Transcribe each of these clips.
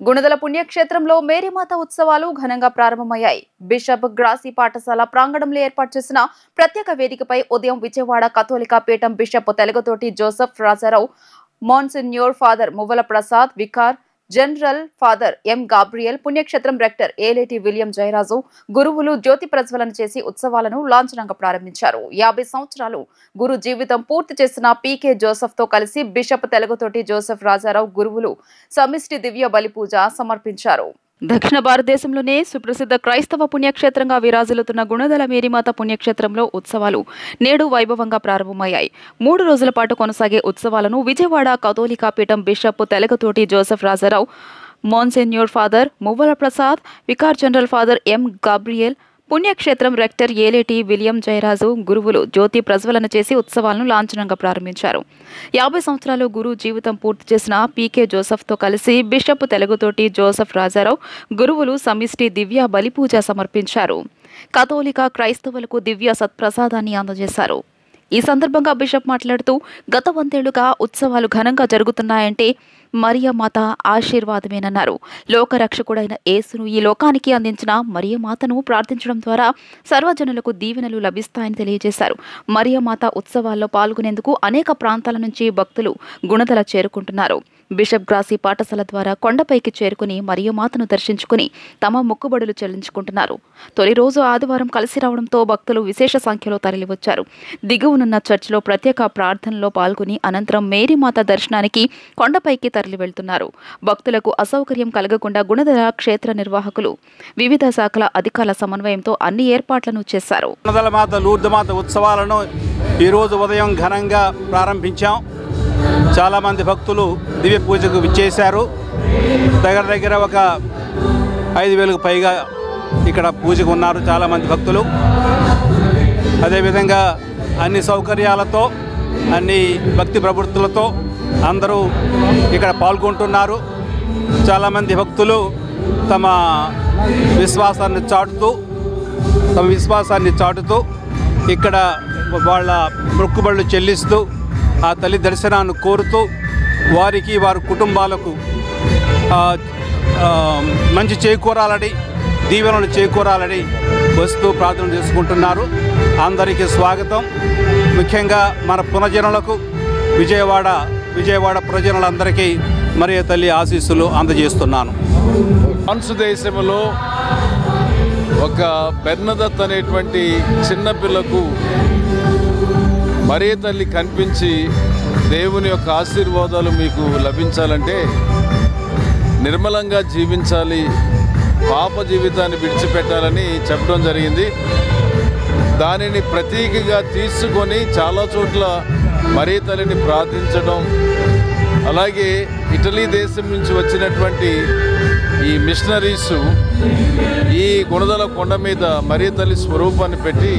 గుణదల పుణ్యక్షేత్రంలో మేరీమాత ఉత్సవాలు ఘనంగా ప్రారంభమయ్యాయి. బిషప్ గ్రాసీ పాఠశాల ప్రాంగణంలో ఏర్పాటు చేసిన ప్రత్యేక వేదికపై ఉదయం విజయవాడ కథోలికా పీఠం bishop Telugutoti Joseph Rajarao, monsignor father Muvvala Prasad, vicar general father M Gabriel, పుణ్యక్షేత్రం రెక్టర్ ఏలేటి విలియం జయరాజు గురువులు జ్యోతి ప్రజ్వలన చేసి ఉత్సవాలను లాంఛనంగా ప్రారంభించారు. 50 సంవత్సరాలు గురు జీవితం పూర్తి చేసిన పీకే జోసెఫ్ తో కలిసి బిషప్ తెలుగుతోటి జోసెఫ్ రాజారావు గురువులు సమిష్టి దివ్య బలి పూజ సమర్పించారు. దక్షిణ భారతదేశంలోనే సుప్రసిద్ధ క్రైస్తవ పుణ్యక్షేత్రంగా విరాజిల్లుతున్న గుణదల మేరీమాత పుణ్యక్షేత్రంలో ఉత్సవాలు నేడు వైభవంగా ప్రారంభమయ్యాయి. 3 రోజుల పాటు కొనసాగే ఉత్సవాలను విజయవాడ కథోలికా పీఠం bishop Telugutoti Joseph Rajarao, monsignor father Muvvala Prasad, vicar general father M Gabriel, పుణ్యక్షేత్రం రెక్టర్ ఏలేటి విలియం జయరాజు గురువులు జ్యోతి ప్రజ్వలన చేసి ఉత్సవాలను లాంఛనంగా ప్రారంభించారు. 50 సంవత్సరాలు గురు జీవితం పూర్తి చేసిన పీకే జోసెఫ్తో కలిసి బిషప్ తెలుగుతోటి జోసెఫ్ రాజారావు గురువులు సమిష్టి దివ్య బలి పూజ సమర్పించారు. కథోలిక క్రైస్తవులకు దివ్య సత్ప్రసాదాన్ని అందజేశారు. ఈ సందర్భంగా బిషప్ మాట్లాడుతూ, గత 100 ఏళ్లుగా ఉత్సవాలు ఘనంగా జరుగుతున్నాయంటే మరియమాత ఆశీర్వాదమేనన్నారు. లోకరక్షకుడైన యేసును ఈ లోకానికి అందించిన మరియమాతను ప్రార్థించడం ద్వారా సర్వజనులకు దీవెనలు లభిస్తాయని తెలియజేశారు. మరియమాత ఉత్సవాల్లో పాల్గొనేందుకు అనేక ప్రాంతాల నుంచి భక్తులు గుణదల చేరుకుంటున్నారు. బిషప్ గ్రాసీ పాఠశాల ద్వారా కొండపైకి చేరుకుని మరియమాతను దర్శించుకుని తమ మొక్కుబడులు చెల్లించుకుంటున్నారు. తొలి రోజు ఆదివారం కలిసి రావడంతో భక్తులు విశేష సంఖ్యలో తరలివచ్చారు. దిగువనున్న చర్చిలో ప్రత్యేక ప్రార్థనలో పాల్గొని అనంతరం మేరీమాత దర్శనానికి కొండపైకి తరలి వెళ్తున్నారు. భక్తులకు అసౌకర్యం కలగకుండా గుణదల క్షేత్ర నిర్వాహకులు వివిధ శాఖల అధికారుల సమన్వయంతో అన్ని ఏర్పాట్లను చేశారు. గుణదల మాత లూర్దు మాత ఉత్సవాలను ఈరోజు ఉదయం ఘనంగా ప్రారంభించాం. చాలామంది భక్తులు దివ్య పూజకు విచ్చేశారు. దగ్గర ఒక 5,000కు పైగా ఇక్కడ పూజకు ఉన్నారు చాలామంది భక్తులు. అదేవిధంగా అన్ని సౌకర్యాలతో, అన్ని భక్తి ప్రవృత్తులతో అందరూ ఇక్కడ పాల్గొంటున్నారు. చాలామంది భక్తులు తమ విశ్వాసాన్ని చాటుతూ ఇక్కడ వాళ్ళ మొక్కుబడులు చెల్లిస్తూ ఆ తల్లి దర్శనాన్ని కోరుతూ వారికి వారి కుటుంబాలకు మంచి చేకూరాలని, దీవెనలు చేకూరాలని వస్తూ ప్రార్థన చేసుకుంటున్నారు. అందరికీ స్వాగతం. ముఖ్యంగా మన పునజనులకు విజయవాడ ప్రజలందరికీ మరియ తల్లి ఆశీస్సులు అందజేస్తున్నాను. ఫ్రాన్స్ దేశంలో ఒక బెర్నదత్ అనేటువంటి చిన్నపిల్లకు మరియ తల్లి కనిపించి దేవుని యొక్క ఆశీర్వాదాలు మీకు లభించాలంటే నిర్మలంగా జీవించాలి, పాప జీవితాన్ని విడిచిపెట్టాలని చెప్పడం జరిగింది. దానిని ప్రతీకగా తీసుకొని చాలా చోట్ల మరియ తల్లిని ప్రార్థించడం, అలాగే ఇటలీ దేశం నుంచి వచ్చినటువంటి ఈ మిషనరీసు ఈ గుణదల కొండ మీద మరియ తల్లి స్వరూపాన్ని పెట్టి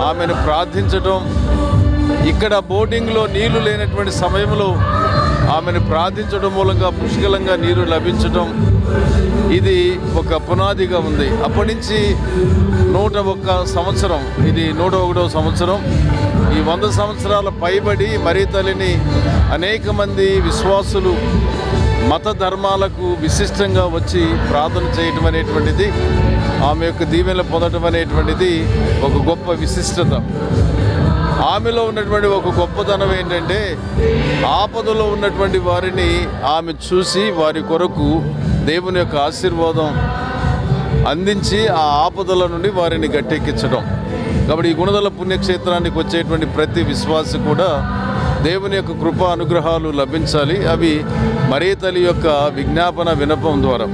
ఆమెను ప్రార్థించడం, ఇక్కడ బోటింగ్లో నీళ్లు లేనటువంటి సమయంలో ఆమెను ప్రార్థించడం మూలంగా పుష్కలంగా నీరు లభించడం, ఇది ఒక పునాదిగా ఉంది. అప్పటి నుంచి 101 సంవత్సరం, ఇది 101వ సంవత్సరం. ఈ 100 సంవత్సరాల పైబడి మరియ తల్లిని అనేక మంది విశ్వాసులు మత ధర్మాలకు విశిష్టంగా వచ్చి ప్రార్థన చేయటం అనేటువంటిది, ఆమె యొక్క దీవెనలు పొందడం అనేటువంటిది ఒక గొప్ప విశిష్టత. ఆమెలో ఉన్నటువంటి ఒక గొప్పతనం ఏంటంటే, ఆపదలో ఉన్నటువంటి వారిని ఆమె చూసి వారి కొరకు దేవుని యొక్క ఆశీర్వాదం అందించి ఆ ఆపదల నుండి వారిని గట్టెక్కించడం. కాబట్టి ఈ గుణదల పుణ్యక్షేత్రానికి వచ్చేటువంటి ప్రతి విశ్వాసి కూడా దేవుని యొక్క కృపా అనుగ్రహాలు లభించాలి. అవి మరియ తల్లి యొక్క విజ్ఞాపన విన్నపం ద్వారా